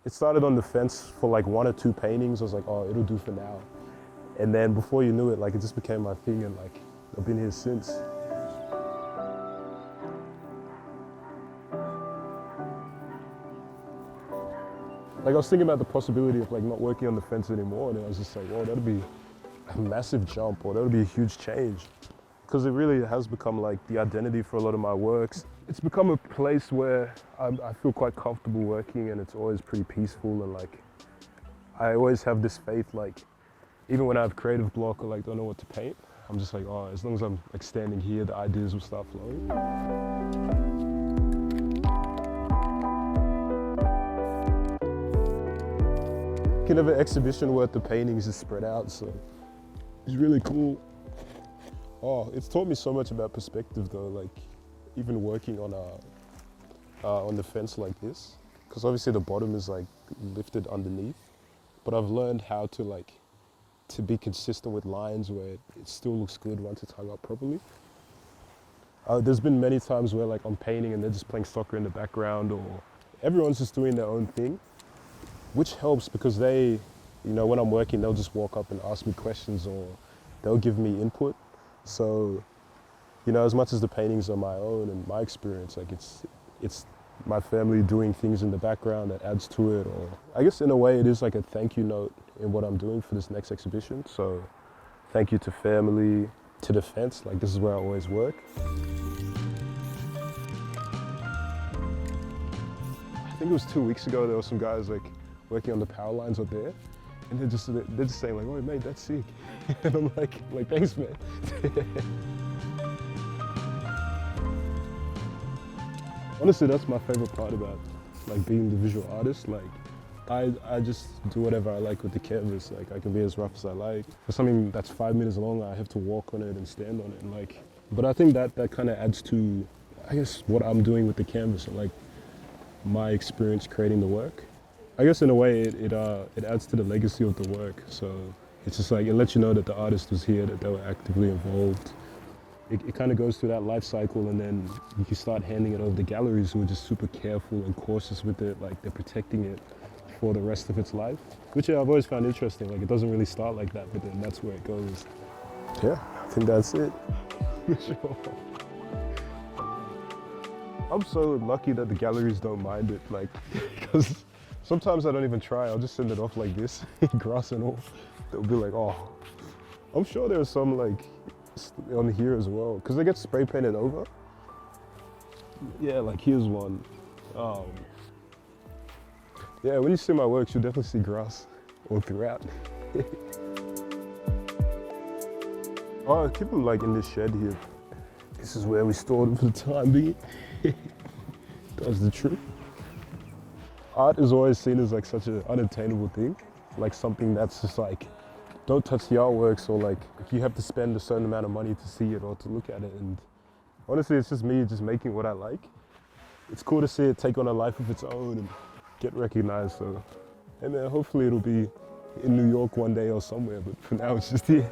It started on the fence for like 1 or 2 paintings. I was like, oh, it'll do for now. And then before you knew it, like it just became my thing, and like I've been here since. Like I was thinking about the possibility of like not working on the fence anymore, and I was just like, well, that'd be a massive jump, or that would be a huge change. Because it really has become like the identity for a lot of my works. It's become a place where I feel quite comfortable working, and it's always pretty peaceful, and like I always have this faith, like even when I have creative block or like don't know what to paint, I'm just like, oh, as long as I'm like standing here, the ideas will start flowing. You can have an exhibition worth the paintings is spread out, so it's really cool. Oh, it's taught me so much about perspective though, like even working on the fence like this, because obviously the bottom is like lifted underneath, but I've learned how to be consistent with lines where it still looks good once it's hung up properly. There's been many times where like I'm painting and they're just playing soccer in the background, or everyone's just doing their own thing, which helps because they, you know, when I'm working, they'll just walk up and ask me questions, or they'll give me input. So, you know, as much as the paintings are my own and my experience, like it's my family doing things in the background that adds to it. Or I guess in a way it is like a thank you note in what I'm doing for this next exhibition. So thank you to family, to the fence, like this is where I always work. I think it was 2 weeks ago, there were some guys like working on the power lines up there, and they're just saying like, oh mate, that's sick. And I'm like thanks man. Honestly, that's my favorite part about like being the visual artist. Like I just do whatever I like with the canvas. Like I can be as rough as I like. For something that's 5 minutes long, I have to walk on it and stand on it. And like, but I think that kind of adds to, I guess, what I'm doing with the canvas and like my experience creating the work. I guess in a way it adds to the legacy of the work. So it's just like, it lets you know that the artist was here, that they were actively involved. It kind of goes through that life cycle, and then you can start handing it over to galleries who are just super careful and cautious with it, like they're protecting it for the rest of its life, which I've always found interesting. Like it doesn't really start like that, but then that's where it goes. Yeah, I think that's it. Sure. I'm so lucky that the galleries don't mind it, like, because sometimes I don't even try. I'll just send it off like this, grass and all. They'll be like, oh. I'm sure there's some like on here as well, because they get spray painted over. Yeah, like here's one. Yeah, when you see my works, you'll definitely see grass all throughout. Oh, I keep them like in this shed here. This is where we stored them for the time being. That's the truth. Art is always seen as like such an unattainable thing, like something that's just like, don't touch the artworks, or like you have to spend a certain amount of money to see it or to look at it. And honestly, it's just me just making what I like. It's cool to see it take on a life of its own and get recognized. So, and then hopefully it'll be in New York one day or somewhere, but for now it's just here.